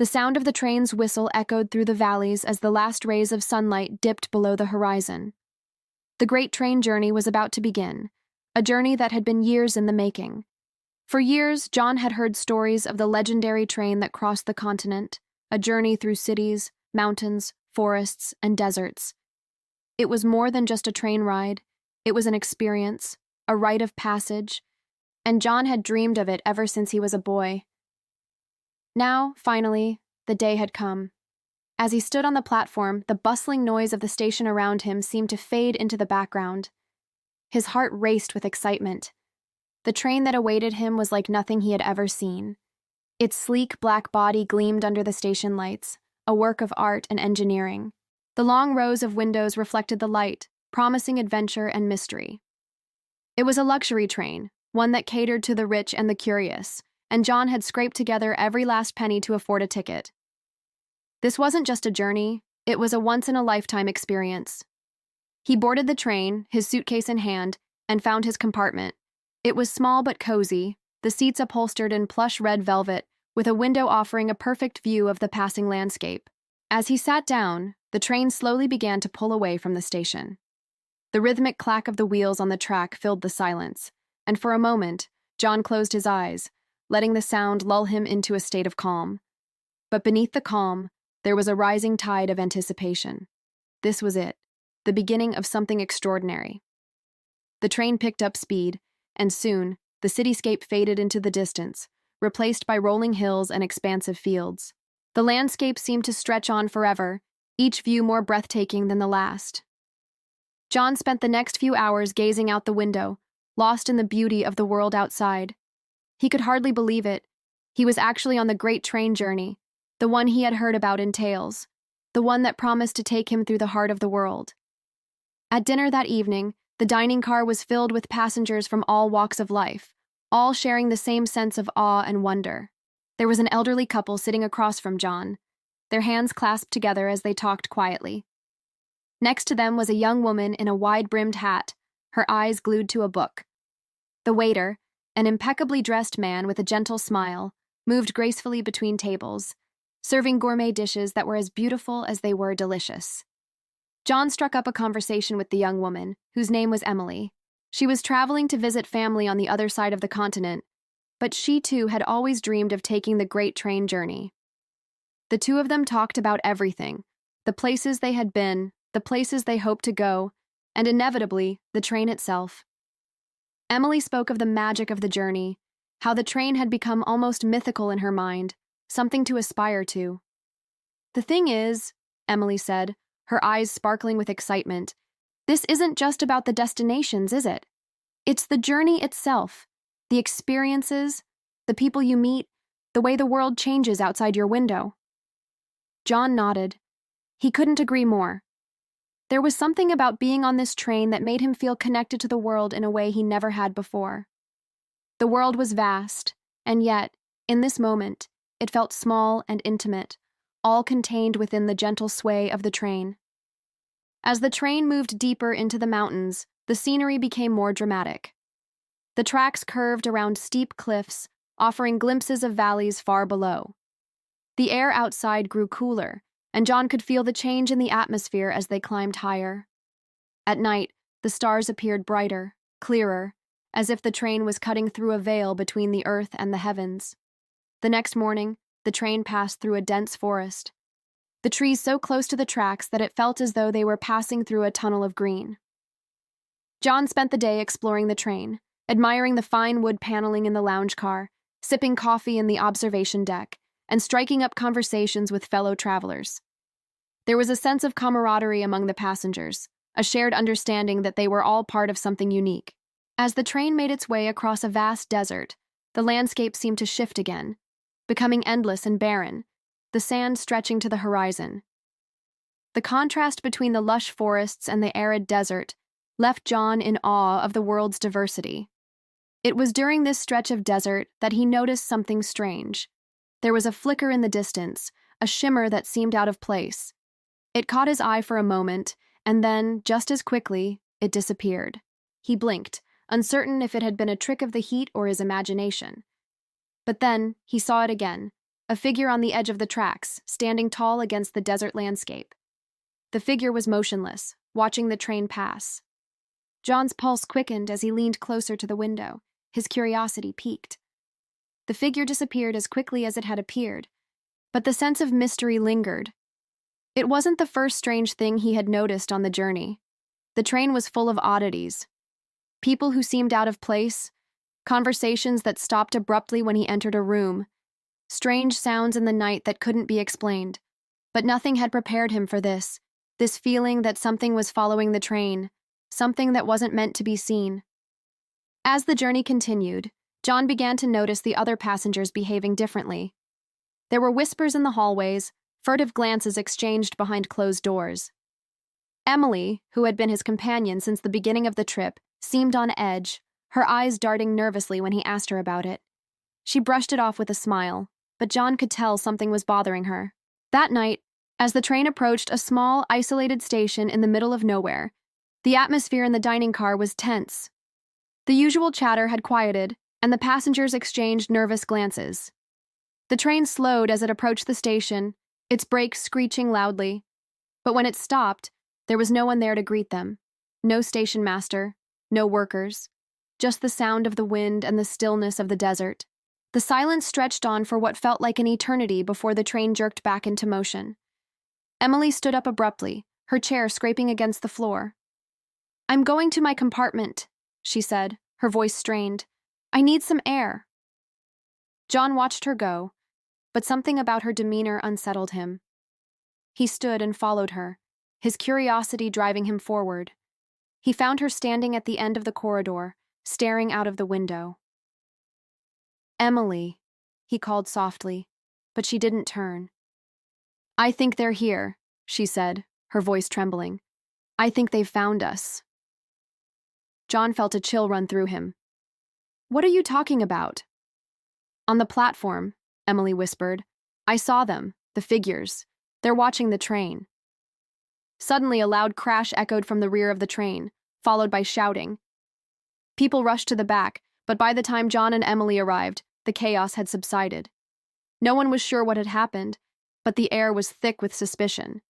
The sound of the train's whistle echoed through the valleys as the last rays of sunlight dipped below the horizon. The great train journey was about to begin, a journey that had been years in the making. For years, John had heard stories of the legendary train that crossed the continent, a journey through cities, mountains, forests, and deserts. It was more than just a train ride. It was an experience, a rite of passage, and John had dreamed of it ever since he was a boy. Now, finally, the day had come. As he stood on the platform, the bustling noise of the station around him seemed to fade into the background. His heart raced with excitement. The train that awaited him was like nothing he had ever seen. Its sleek black body gleamed under the station lights, a work of art and engineering. The long rows of windows reflected the light, promising adventure and mystery. It was a luxury train, one that catered to the rich and the curious, and John had scraped together every last penny to afford a ticket. This wasn't just a journey, it was a once-in-a-lifetime experience. He boarded the train, his suitcase in hand, and found his compartment. It was small but cozy, the seats upholstered in plush red velvet, with a window offering a perfect view of the passing landscape. As he sat down, the train slowly began to pull away from the station. The rhythmic clack of the wheels on the track filled the silence, and for a moment, John closed his eyes, letting the sound lull him into a state of calm. But beneath the calm, there was a rising tide of anticipation. This was it, the beginning of something extraordinary. The train picked up speed, and soon, the cityscape faded into the distance, replaced by rolling hills and expansive fields. The landscape seemed to stretch on forever, each view more breathtaking than the last. John spent the next few hours gazing out the window, lost in the beauty of the world outside. He could hardly believe it. He was actually on the great train journey, the one he had heard about in tales, the one that promised to take him through the heart of the world. At dinner that evening, the dining car was filled with passengers from all walks of life, all sharing the same sense of awe and wonder. There was an elderly couple sitting across from John, their hands clasped together as they talked quietly. Next to them was a young woman in a wide-brimmed hat, her eyes glued to a book. The waiter, an impeccably dressed man with a gentle smile, moved gracefully between tables, serving gourmet dishes that were as beautiful as they were delicious. John struck up a conversation with the young woman, whose name was Emily. She was traveling to visit family on the other side of the continent, but she too had always dreamed of taking the great train journey. The two of them talked about everything, the places they had been, the places they hoped to go, and inevitably, the train itself. Emily spoke of the magic of the journey, how the train had become almost mythical in her mind, something to aspire to. "The thing is," Emily said, her eyes sparkling with excitement, "this isn't just about the destinations, is it? It's the journey itself, the experiences, the people you meet, the way the world changes outside your window." John nodded. He couldn't agree more. There was something about being on this train that made him feel connected to the world in a way he never had before. The world was vast, and yet, in this moment, it felt small and intimate, all contained within the gentle sway of the train. As the train moved deeper into the mountains, the scenery became more dramatic. The tracks curved around steep cliffs, offering glimpses of valleys far below. The air outside grew cooler, and John could feel the change in the atmosphere as they climbed higher. At night, the stars appeared brighter, clearer, as if the train was cutting through a veil between the earth and the heavens. The next morning, the train passed through a dense forest, the trees so close to the tracks that it felt as though they were passing through a tunnel of green. John spent the day exploring the train, admiring the fine wood paneling in the lounge car, sipping coffee in the observation deck, and striking up conversations with fellow travelers. There was a sense of camaraderie among the passengers, a shared understanding that they were all part of something unique. As the train made its way across a vast desert, the landscape seemed to shift again, becoming endless and barren, the sand stretching to the horizon. The contrast between the lush forests and the arid desert left John in awe of the world's diversity. It was during this stretch of desert that he noticed something strange. There was a flicker in the distance, a shimmer that seemed out of place. It caught his eye for a moment, and then, just as quickly, it disappeared. He blinked, uncertain if it had been a trick of the heat or his imagination. But then, he saw it again, a figure on the edge of the tracks, standing tall against the desert landscape. The figure was motionless, watching the train pass. John's pulse quickened as he leaned closer to the window, his curiosity piqued. The figure disappeared as quickly as it had appeared, but the sense of mystery lingered. It wasn't the first strange thing he had noticed on the journey. The train was full of oddities. People who seemed out of place, conversations that stopped abruptly when he entered a room, strange sounds in the night that couldn't be explained. But nothing had prepared him for this feeling that something was following the train, something that wasn't meant to be seen. As the journey continued, John began to notice the other passengers behaving differently. There were whispers in the hallways, furtive glances exchanged behind closed doors. Emily, who had been his companion since the beginning of the trip, seemed on edge, her eyes darting nervously when he asked her about it. She brushed it off with a smile, but John could tell something was bothering her. That night, as the train approached a small, isolated station in the middle of nowhere, the atmosphere in the dining car was tense. The usual chatter had quieted, and the passengers exchanged nervous glances. The train slowed as it approached the station, its brakes screeching loudly. But when it stopped, there was no one there to greet them. No station master, no workers, just the sound of the wind and the stillness of the desert. The silence stretched on for what felt like an eternity before the train jerked back into motion. Emily stood up abruptly, her chair scraping against the floor. "I'm going to my compartment," she said, her voice strained. "I need some air." John watched her go, but something about her demeanor unsettled him. He stood and followed her, his curiosity driving him forward. He found her standing at the end of the corridor, staring out of the window. "Emily," he called softly, but she didn't turn. "I think they're here," she said, her voice trembling. "I think they've found us." John felt a chill run through him. "What are you talking about?" "On the platform," Emily whispered. "I saw them, the figures. They're watching the train." Suddenly, a loud crash echoed from the rear of the train, followed by shouting. People rushed to the back, but by the time John and Emily arrived, the chaos had subsided. No one was sure what had happened, but the air was thick with suspicion.